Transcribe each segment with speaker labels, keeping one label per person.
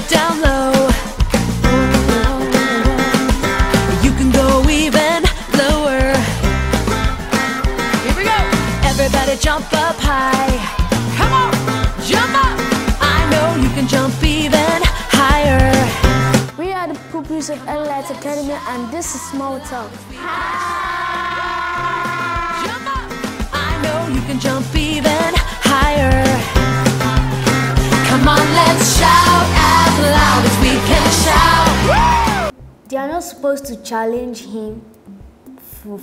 Speaker 1: down low. You can go even lower. Here we go. Everybody jump up high. Come on, jump up. I know you can jump even higher.
Speaker 2: We are the pupils of Light Academy, and this is SmallTalk.
Speaker 1: Jump up. I know you can jump even higher. Come on, let's shout as loud as we can shout.
Speaker 2: They are not supposed to challenge him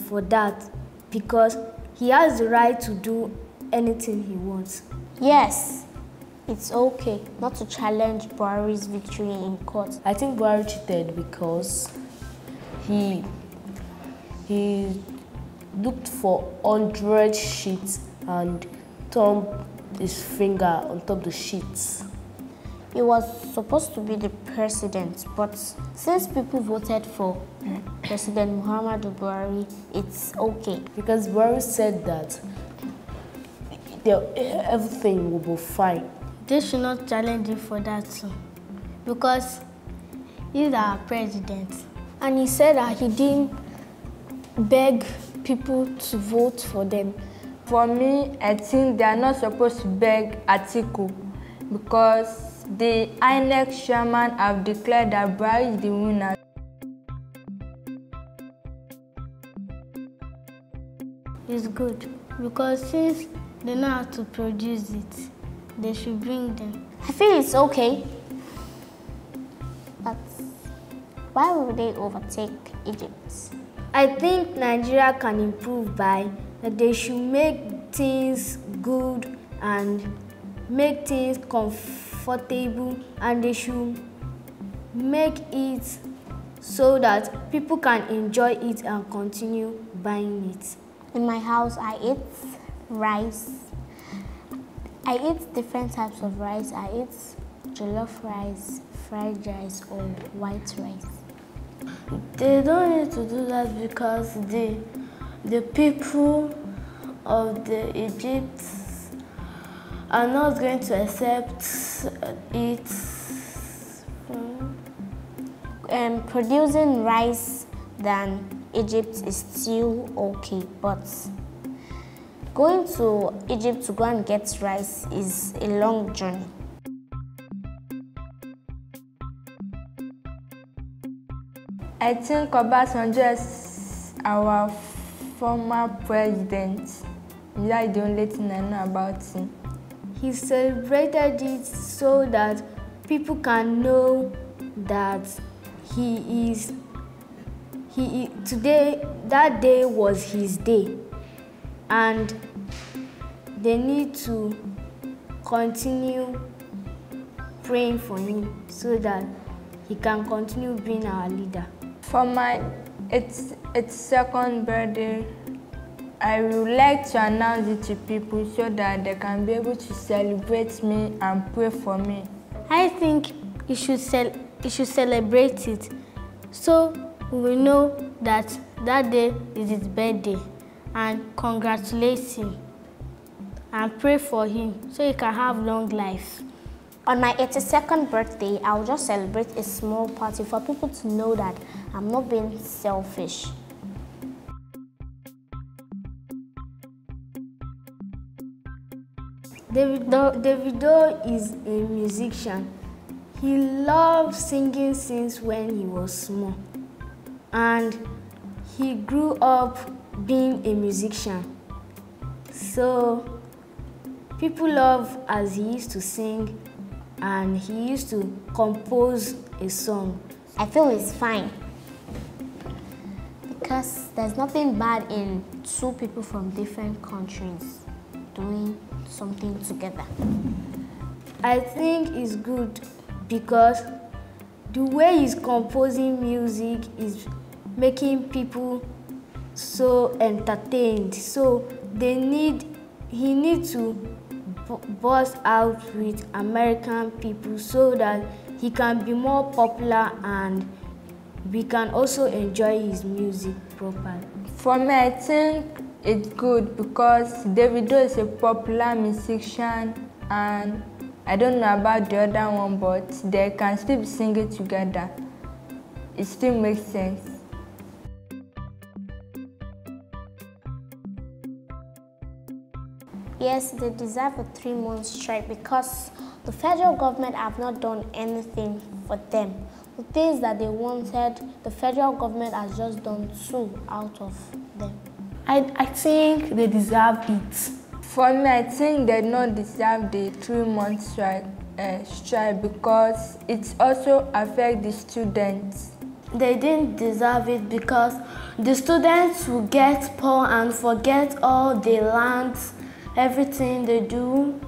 Speaker 2: for that, because he has the right to do anything he wants.
Speaker 3: Yes, it's okay not to challenge Buhari's victory in court.
Speaker 4: I think Buhari cheated because he looked for 100 sheets and thumbed his finger on top of the sheets.
Speaker 3: He was supposed to be the president, but since people voted for President Muhammadu Buhari, it's okay.
Speaker 4: Because Buhari said that everything will be fine.
Speaker 5: They should not challenge him for that too, because he's our president.
Speaker 2: And he said that he didn't beg people to vote for them.
Speaker 6: For me, I think they are not supposed to beg Atiku, because the INEC chairman have declared that Buhari is the winner.
Speaker 5: It's good, because since they know how to produce it, they should bring them.
Speaker 3: I feel it's okay, but why will they overtake Egypt?
Speaker 2: I think Nigeria can improve by that they should make things good and make things comfortable, and they should make it so that people can enjoy it and continue buying it.
Speaker 3: In my house, I eat rice. I eat different types of rice. I eat jollof rice, fried rice, or white rice.
Speaker 5: They don't need to do that because the people of the Egypt are not going to accept it.
Speaker 3: Producing rice than Egypt is still okay, but going to Egypt to go and get rice is a long journey.
Speaker 6: I think Obasanjo is our former president. That's the only thing I know about him.
Speaker 2: He celebrated it so that people can know that today, that day was his day, and they need to continue praying for him so that he can continue being our leader.
Speaker 6: For my 82nd birthday, I would like to announce it to people so that they can be able to celebrate me and pray for me.
Speaker 5: I think you should celebrate it, so we will know that that day is his birthday, and congratulate him and pray for him so he can have long life.
Speaker 3: On my 82nd birthday, I'll just celebrate a small party for people to know that I'm not being selfish.
Speaker 2: Davido is a musician. He loved singing since when he was small, and he grew up being a musician. So people love as he used to sing, and he used to compose a song.
Speaker 3: I feel it's fine, because there's nothing bad in two people from different countries doing something together.
Speaker 2: I think it's good because the way he's composing music is making people so entertained. So he needs to bust out with American people so that he can be more popular and we can also enjoy his music properly.
Speaker 6: For me, I think it's good because Davido is a popular musician and I don't know about the other one, but they can still be singing together. It still makes sense.
Speaker 3: Yes, they deserve a 3-month strike because the federal government have not done anything for them. The things that they wanted, the federal government has just done 2 out of them.
Speaker 4: I think they deserve it.
Speaker 6: For me, I think they don't deserve the 3-month strike because it also affects the students.
Speaker 5: They didn't deserve it because the students will get poor and forget all they learned, everything they do,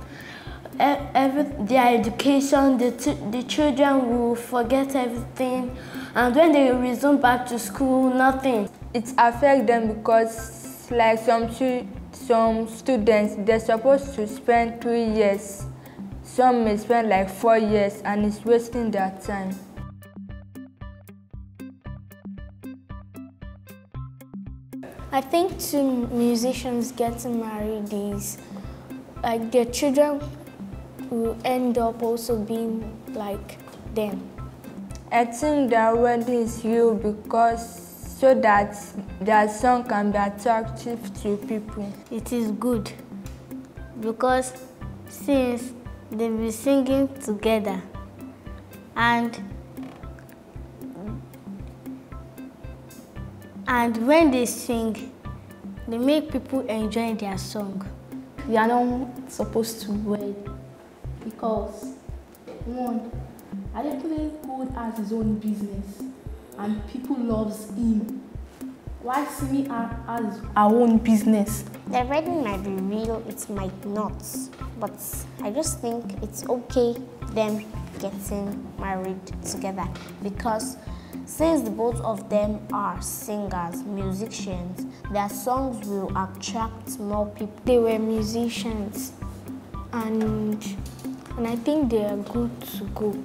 Speaker 5: their education, the children will forget everything, and when they resume back to school, nothing.
Speaker 6: It affects them because like some students, they're supposed to spend 3 years. Some may spend like 4 years and it's wasting their time.
Speaker 5: I think 2 musicians getting married is like their children will end up also being like them.
Speaker 6: I think their wedding is real because so that their song can be attractive to people.
Speaker 5: It is good because since they'll be singing together and when they sing, they make people enjoy their song.
Speaker 4: We are not supposed to wed because, one, Adekunle has his own business and people loves him. Why Simi has our own business?
Speaker 3: The wedding might be real, it might not, but I just think it's okay them getting married together because since the both of them are singers, musicians, their songs will attract more people.
Speaker 5: They were musicians and I think they are good to go.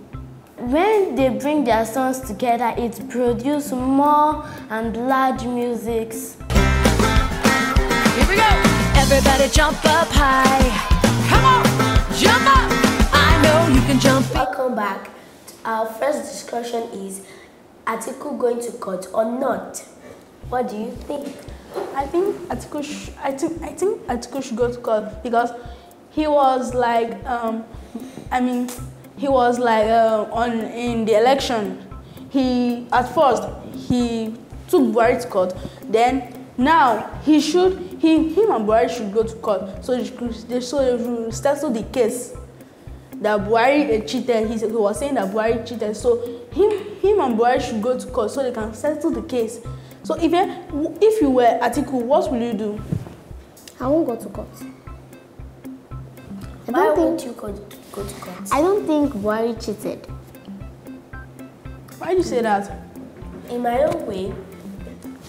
Speaker 5: When they bring their songs together, it produces more and large musics.
Speaker 1: Here we go! Everybody jump up high. Come on, jump up! I know you can jump.
Speaker 4: Welcome back. Our first discussion is Atiku going to court or not? What do you think?
Speaker 7: I think Atiku should go to court because he was like in the election. At first he took Buhari to court. Then now him and Buhari should go to court so they should settle the case that Buhari cheated. He was saying that Buhari cheated. So him and Buhari should go to court so they can settle the case. So if you were Atiku, what will you do?
Speaker 3: I won't go to court.
Speaker 4: Why won't you go to court?
Speaker 3: I don't think Buhari cheated.
Speaker 7: Why do you say that?
Speaker 4: In my own way,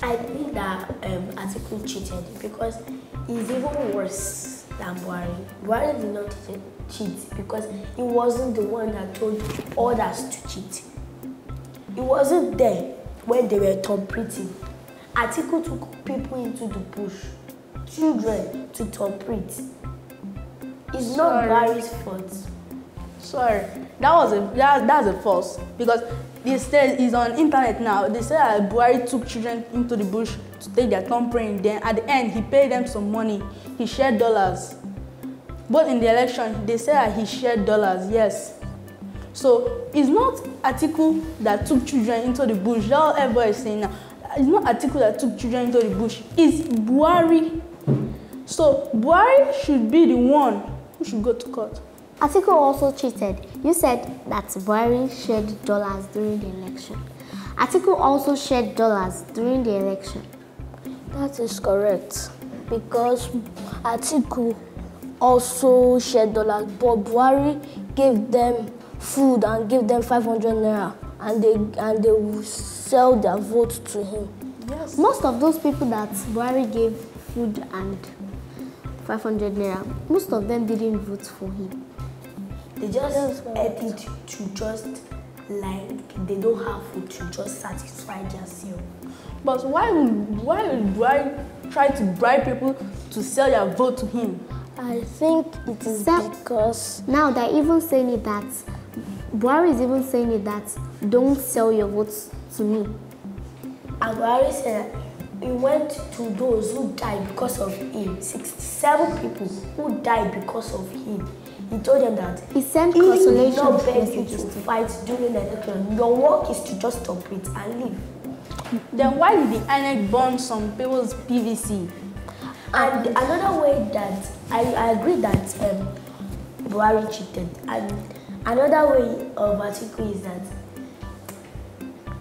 Speaker 4: I think that Atiku cheated because he's even worse than Buhari. Buhari did not cheat because he wasn't the one that told others to cheat. He wasn't there when they were interpreting. Atiku took people into the bush, children to interpret. It's not Buhari's fault.
Speaker 7: Sorry, that's a false because it's on internet now. They say that Buhari took children into the bush to take their thumb print. Then at the end, he paid them some money. He shared dollars. But in the election, they say that he shared dollars. Yes. So it's not Atiku that took children into the bush. That's all everybody is saying now. It's not Atiku that took children into the bush. It's Buhari. So Buhari should be the one who should go to court.
Speaker 3: Atiku also cheated. You said that Buhari shared dollars during the election. Atiku also shared dollars during the election.
Speaker 4: That is correct because Atiku also shared dollars, but Buhari gave them food and gave them 500 naira, and they will sell their vote to him.
Speaker 3: Yes. Most of those people that Buhari gave food and 500 naira, most of them didn't vote for him.
Speaker 4: They just edited to just like they don't have food to just satisfy themselves.
Speaker 7: But why would Buhari try to bribe people to sell their vote to him?
Speaker 3: I think it is because
Speaker 2: now they're even saying it that Buhari is even saying it that don't sell your votes to me.
Speaker 4: And Buhari said that he went to those who died because of him. 67 people who died because of him. He told them that
Speaker 2: He sent
Speaker 4: he
Speaker 2: consolation
Speaker 4: did not beg you to
Speaker 2: messages to
Speaker 4: fight during the election. Your work is to just stop it and leave.
Speaker 7: Then why did the INEC burn some people's PVC?
Speaker 4: And another way that I agree that Buhari cheated. And another way of Atiku is that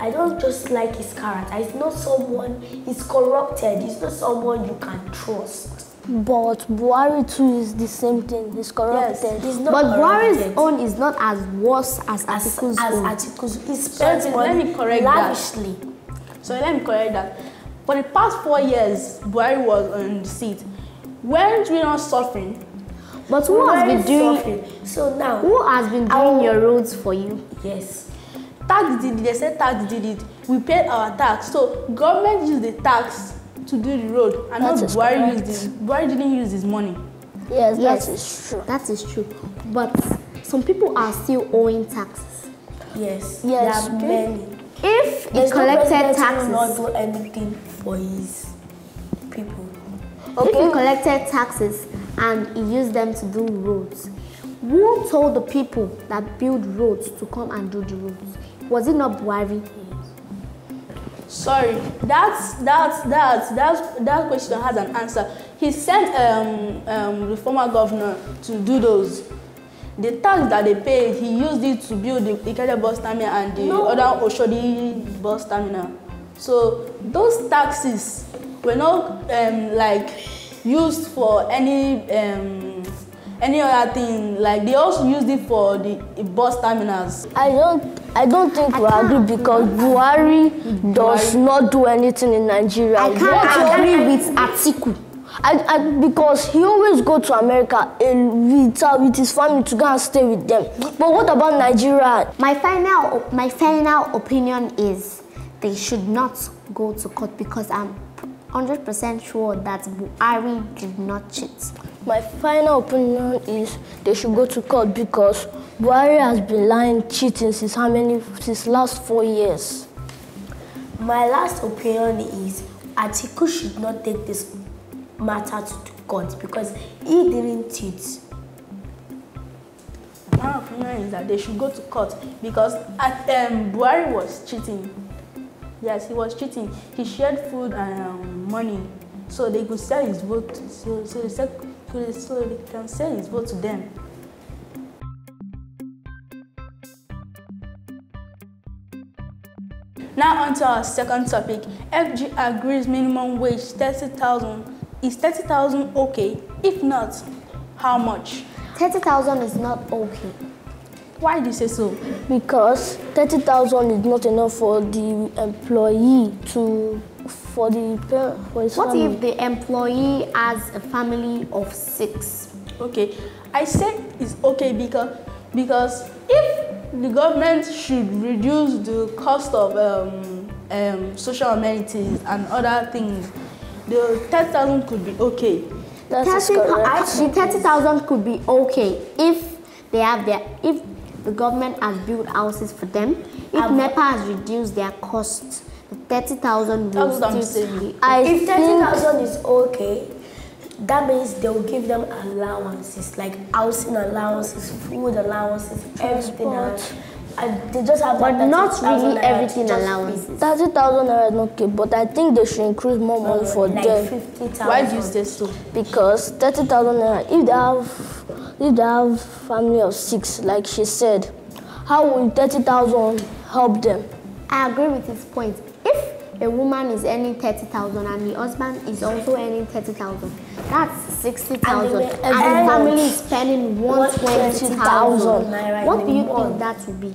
Speaker 4: I don't just like his character. He's not someone, he's corrupted. He's not someone you can trust.
Speaker 3: But Buhari too is the same thing. He's corrupted.
Speaker 4: Yes, he's not
Speaker 2: But Buhari's
Speaker 4: corrupted.
Speaker 2: own is not as worse as Atiku's own.
Speaker 4: Atiku's. He spends
Speaker 7: So,
Speaker 4: money
Speaker 7: let me correct
Speaker 4: lavishly.
Speaker 7: So let me correct that. For the past 4 years, Buhari was on the seat. Weren't we not suffering?
Speaker 2: But who has been doing?
Speaker 4: Suffering. So now,
Speaker 2: Who has been doing your roads for you?
Speaker 4: yes.
Speaker 7: Tax did it. They said tax did it. We paid our tax. So government used the tax to do the road. And not
Speaker 3: That is
Speaker 7: Buhari
Speaker 3: correct.
Speaker 7: used it. Buhari didn't use his money.
Speaker 3: Yes,
Speaker 2: Yes.
Speaker 3: that is true.
Speaker 2: That is true. But some people are still owing taxes.
Speaker 4: Yes.
Speaker 3: Yes,
Speaker 4: There are
Speaker 3: okay.
Speaker 4: many.
Speaker 2: If he
Speaker 4: There's no
Speaker 2: collected
Speaker 4: president who will not
Speaker 2: taxes,
Speaker 4: do anything for his people.
Speaker 2: if he collected taxes and he used them to do roads, who told the people that build roads to come and do the roads? Was it not Buhari?
Speaker 7: Sorry, that question has an answer. He sent the former governor to do those. The tax that they paid, he used it to build the Ikeja bus terminal and the other Oshodi bus terminal. So those taxes were not like used for any other thing. Like they also used it for the bus terminals.
Speaker 3: I don't think we agree because Buhari does not do anything in Nigeria.
Speaker 2: I can't agree with Atiku.
Speaker 3: Because he always go to America with his family to go and stay with them. But what about Nigeria?
Speaker 2: My final opinion is they should not go to court because I'm 100% sure that Buhari did not cheat.
Speaker 3: My final opinion is they should go to court because Buhari has been lying, cheating since last 4 years.
Speaker 4: My last opinion is Atiku should not take this matter to court because he didn't cheat.
Speaker 7: My opinion is that they should go to court because Buhari was cheating. Yes, he was cheating. He shared food and money so they could sell his vote. So they can sell his vote to them. Now on to our second topic. FG agrees minimum wage 30,000. Is 30,000 okay? If not, how much?
Speaker 2: 30,000 is not okay.
Speaker 7: Why do you say so?
Speaker 3: Because 30,000 is not enough for the employee for his
Speaker 2: What
Speaker 3: family.
Speaker 2: if the employee has a family of 6?
Speaker 7: Okay, I said it's okay because if the government should reduce the cost of social amenities and other things, the 30,000 could be okay.
Speaker 3: That is correct.
Speaker 2: The 30,000 could be okay if the government has built houses for them. If NEPA has reduced their costs, the 30,000 will
Speaker 7: That's what I'm
Speaker 2: still
Speaker 7: saying.
Speaker 2: be.
Speaker 4: If 30,000 is okay, that means they will give them allowances like housing allowances, food allances, everything else. And they just have
Speaker 2: But
Speaker 4: that
Speaker 2: not
Speaker 4: 30,000
Speaker 2: really
Speaker 4: naira to
Speaker 2: everything
Speaker 4: just
Speaker 2: allowances.
Speaker 3: 30,000 naira is not okay, but I think they should increase more money for
Speaker 4: like
Speaker 3: them.
Speaker 4: 50,000.
Speaker 7: Why do you say so?
Speaker 3: Because 30,000 naira, if they have family of 6, like she said, how will 30,000 help them?
Speaker 2: I agree with his point. If a woman is earning 30,000 and the husband is also earning 30,000, that's 60,000. And the family is spending 120,000.
Speaker 4: naira
Speaker 2: What
Speaker 4: in
Speaker 2: do
Speaker 4: a
Speaker 2: you
Speaker 4: month.
Speaker 2: think that would be?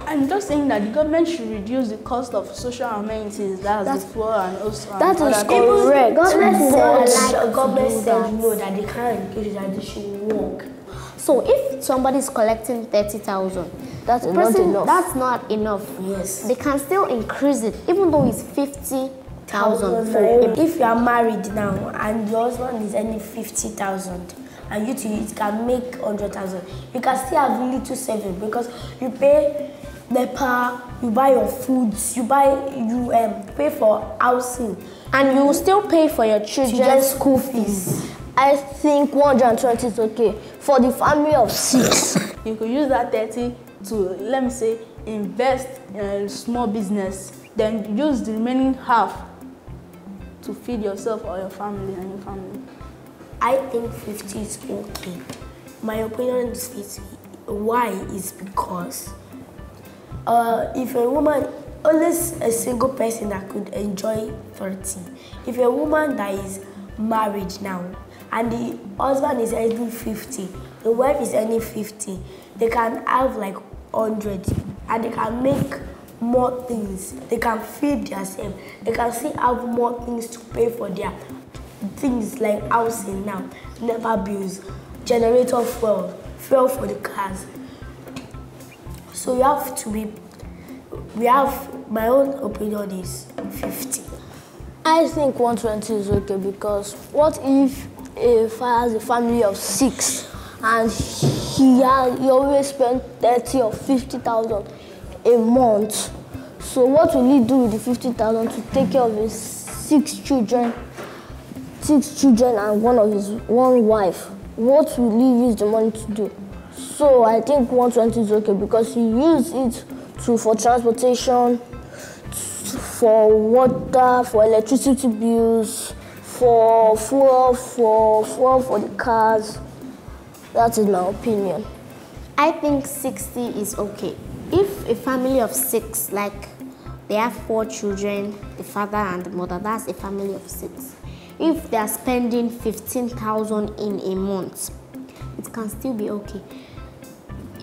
Speaker 7: I'm just saying that the government should reduce the cost of social amenities, that's the poor and also
Speaker 3: That
Speaker 7: and
Speaker 3: is
Speaker 7: other things.
Speaker 3: correct.
Speaker 2: Government
Speaker 4: But
Speaker 2: said
Speaker 4: the government
Speaker 2: do
Speaker 4: said
Speaker 2: that.
Speaker 4: no, that they can't increase that they should work.
Speaker 2: So if somebody is collecting 30,000,
Speaker 3: That is not enough.
Speaker 2: That's not enough.
Speaker 4: Yes.
Speaker 2: They can still increase it, even though it's 50,000 for him.
Speaker 4: If you are married now and your husband is earning 50,000 and you too, it can make 100,000. You can still have little saving because you pay NEPA, you buy your foods, you pay for housing,
Speaker 3: And you will still pay for your children's school fees.
Speaker 8: I think 120 is okay for the family of 6.
Speaker 7: You could use that 30 to, let me say, invest in a small business. Then use the remaining half to feed yourself or your family and your family.
Speaker 4: I think 50 is okay. My opinion is 50. Why is because if a woman, only a single person that could enjoy 30. If a woman that is married now and the husband is earning 50, the wife is earning 50, they can have like 100 and they can make more things. They can feed themselves. They can still have more things to pay for their things like housing now, NEPA bills, generator fuel for the cars. So you have to be, my own opinion is 50.
Speaker 8: I think 120 is okay because what if a father has a family of 6 and he always spend 30 or 50,000 a month? So what will he do with the 50,000 to take care of his 6 children and one wife? What will he use the money to do? So I think 120 is okay because he used it for transportation, for water, for electricity bills, for fuel for the cars. That is my opinion.
Speaker 3: I think 60 is okay. If a family of 6, like they have 4 children, the father and the mother, that's a family of 6. If they are spending 15,000 in a month, it can still be okay.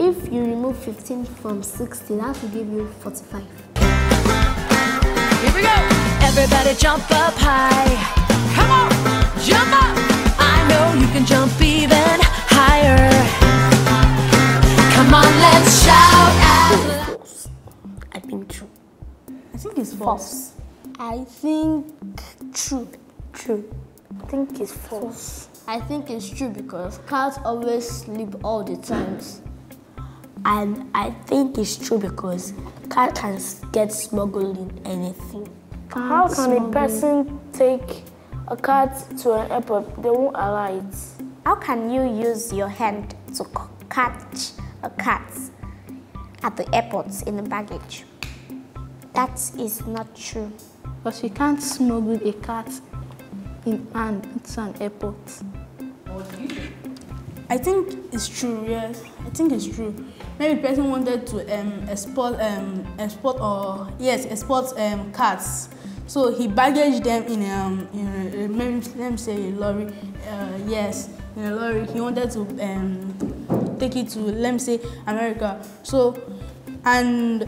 Speaker 3: If you remove 15 from 60, that will give you 45.
Speaker 1: Here we go. Everybody jump up high. Come on, jump up. I know you can jump even higher. Come on, let's shout out.
Speaker 4: I think true.
Speaker 7: I think it's false.
Speaker 8: I think true.
Speaker 2: I think it's false.
Speaker 8: I think it's true because cats always sleep all the times.
Speaker 4: And I think it's true because cat can get smuggled in anything.
Speaker 2: How can a person take a cat to an airport? They won't allow it.
Speaker 3: How can you use your hand to catch a cat at the airport in the baggage? That is not true.
Speaker 7: Because you can't smuggle a cat in hand into an airport. I think it's true, yes. I think it's true. Maybe the person wanted to export cats. So he baggaged them in maybe, let me say a lorry. Yes, in a lorry. He wanted to take it to, let me say, America. So, and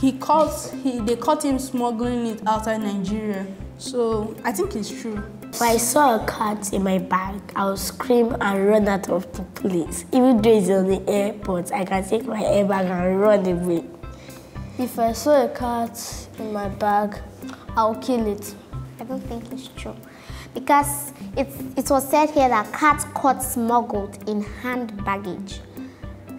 Speaker 7: they caught him smuggling it outside Nigeria. So I think it's true.
Speaker 4: If I saw a cat in my bag, I would scream and run out of the place. Even though it's on the airport, I can take my airbag and run away.
Speaker 8: If I saw a cat in my bag, I'll kill it.
Speaker 3: I don't think it's true. Because it was said here that cats caught smuggled in hand baggage.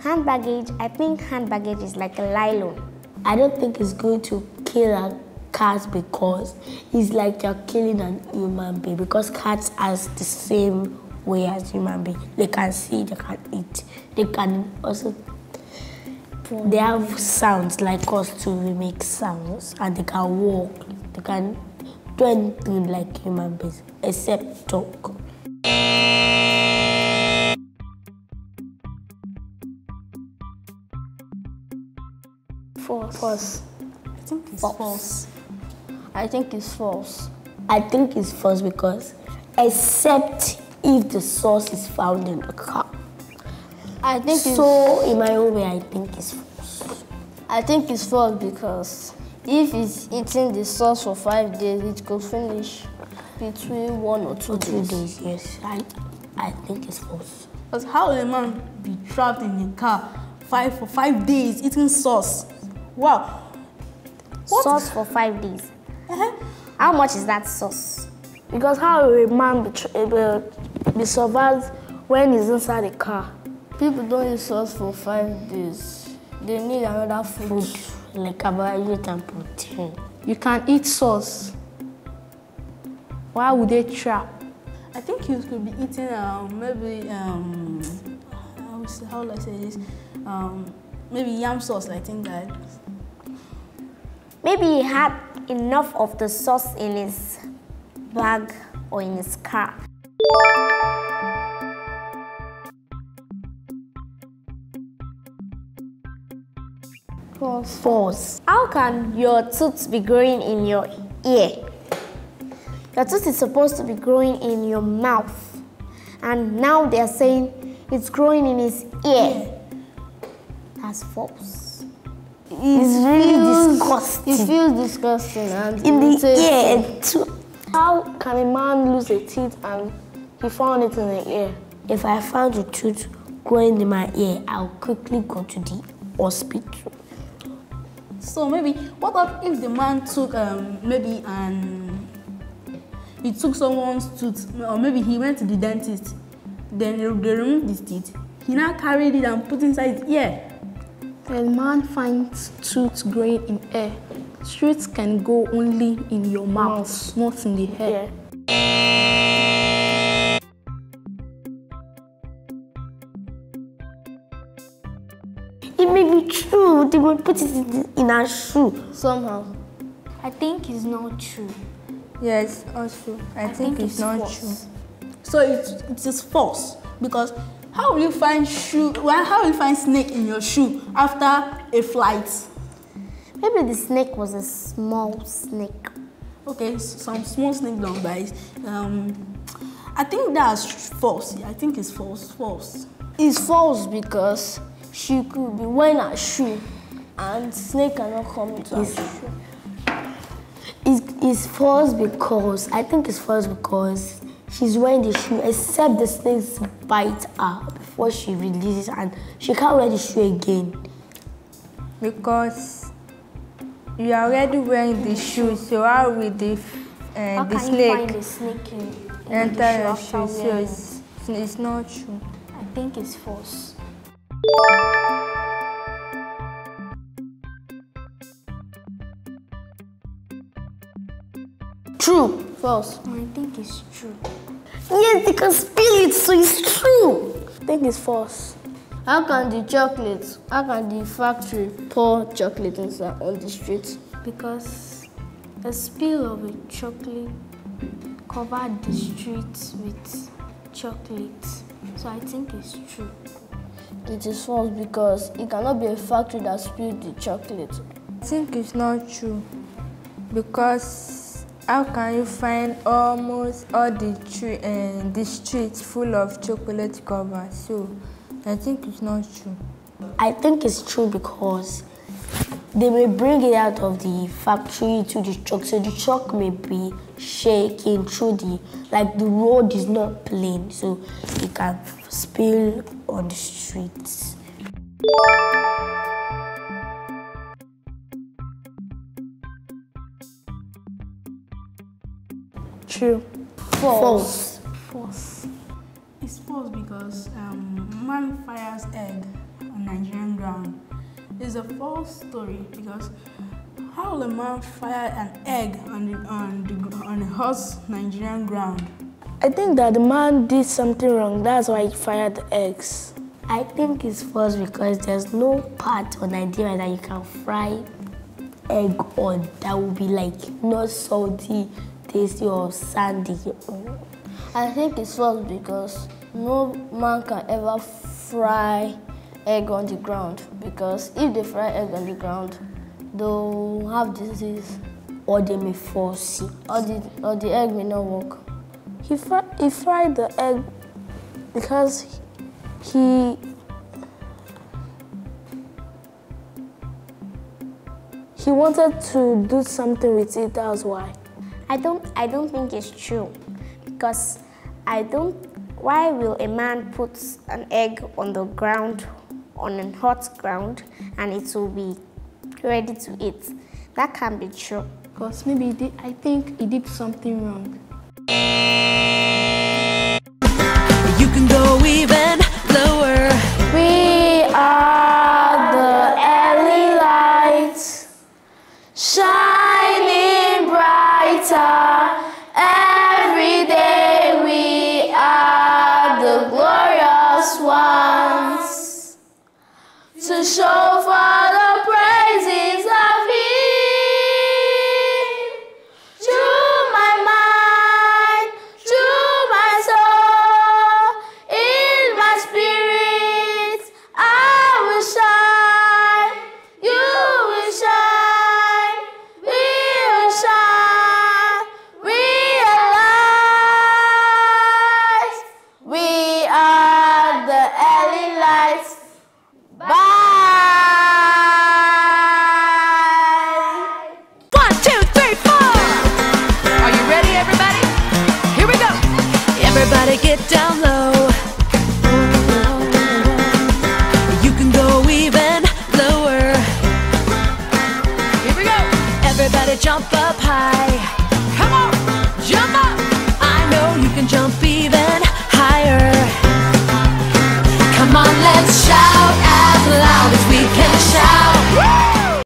Speaker 3: Hand baggage, I think hand baggage is like a nylon.
Speaker 4: I don't think it's going to kill a cat because it's like you're killing an human being, because cats has the same way as human being. They can see, they can eat, they can also, they have sounds like us too. We make sounds and they can walk, they can do anything like human beings except talk.
Speaker 2: False.
Speaker 7: I think it's false.
Speaker 8: I think it's false.
Speaker 4: I think it's false because except if the source is found in the car.
Speaker 8: I think
Speaker 4: So in my own way, I think it's false.
Speaker 8: I think it's false because if it's eating the sauce for 5 days, it could finish between 1 or 2 days.
Speaker 4: 2 days, yes. I think it's false.
Speaker 7: Because how will a man be trapped in a car for 5 days eating sauce? Wow. What?
Speaker 3: Sauce for 5 days. How much is that sauce?
Speaker 2: Because how will a man be survived
Speaker 8: when it's inside the car. People don't eat sauce for 5 days. They need another food.
Speaker 3: Like carbohydrate and protein.
Speaker 7: You can eat sauce. Why would they trap? I think you could be eating maybe how will I say this? Maybe yam sauce. I think that.
Speaker 3: Maybe he had enough of the sauce in his bag or in his car. False. How can your tooth be growing in your ear? Your tooth is supposed to be growing in your mouth. And now they're saying it's growing in his ear. That's false. It's really disgusting.
Speaker 8: It feels disgusting and
Speaker 3: In the
Speaker 8: irritating.
Speaker 3: ear too.
Speaker 8: How can a man lose a teeth and he found it in the ear?
Speaker 4: If I found a tooth growing in my ear, I'll quickly go to the hospital.
Speaker 7: So maybe what if the man took he took someone's tooth, or maybe he went to the dentist, then they removed his teeth. He now carried it and put inside his ear.
Speaker 9: A man finds tooth growing in air. Tooth can go only in your mouth, not in the hair.
Speaker 3: It may be true. They will put it in our shoe.
Speaker 8: Somehow.
Speaker 5: I think it's not true.
Speaker 6: Yes, also. I think it's not
Speaker 5: false.
Speaker 6: true.
Speaker 7: So it is false, because how will you find snake in your shoe after a flight?
Speaker 3: Maybe the snake was a small snake.
Speaker 7: Okay, some small snake don't bite. I think that's false. I think it's false. False.
Speaker 8: It's false because she could be wearing a shoe and snake cannot come into her shoe.
Speaker 4: It's false because, I think it's false because she's wearing the shoe except the snakes bite her before she releases and she can't wear the shoe again.
Speaker 6: Because you are already wearing the shoe, so how will the
Speaker 5: How can you
Speaker 6: snake
Speaker 5: find a snake in
Speaker 6: enter
Speaker 5: the
Speaker 6: your
Speaker 5: shoe
Speaker 6: shoe?
Speaker 5: after
Speaker 6: So
Speaker 5: wearing?
Speaker 6: it's not true.
Speaker 5: I think it's false.
Speaker 8: True. False.
Speaker 5: I think it's true.
Speaker 3: Yes, they can spill it, so it's true.
Speaker 8: I think it's false. How can the factory pour chocolate inside on the street?
Speaker 5: Because a spill of a chocolate covered the streets with chocolate. So I think it's true.
Speaker 8: It is false because it cannot be a factory that spilled the chocolate.
Speaker 6: I think it's not true. Because how can you find almost all the streets full of chocolate covers? So I think it's not true.
Speaker 4: I think it's true because they may bring it out of the factory to the truck, so the truck may be shaking through the road is not plain, so it can spill on the streets.
Speaker 8: True.
Speaker 3: False.
Speaker 5: False.
Speaker 7: It's false because man fires egg on Nigerian ground. It's a false story because how will a man fire an egg on the hot Nigerian ground?
Speaker 8: I think that the man did something wrong. That's why he fired the eggs.
Speaker 4: I think it's false because there's no part on Nigeria that you can fry egg on that will be not salty, tasty or sandy.
Speaker 8: I think it's false because no man can ever fry egg on the ground, because if they fry egg on the ground, they'll have disease
Speaker 4: Or they may fall sick.
Speaker 8: or the egg may not work.
Speaker 2: He fried the egg because he wanted to do something with it. That's why.
Speaker 3: I don't think it's true, because why will a man put an egg on the ground, on a hot ground, and it will be ready to eat? That can't be true.
Speaker 9: Because maybe I think he did something wrong.
Speaker 1: You can go even show for the praises of Him. Through my mind, through my soul, in my spirit, I will shine. You will shine. We will shine. Realize we are the early lights. Bye. 1, 2, 3, 4. Are you ready, everybody? Here we go. Everybody get down low. You can go even lower. Here we go. Everybody jump up high. Come on, jump up. I know you can jump even higher. Come on, let's shout.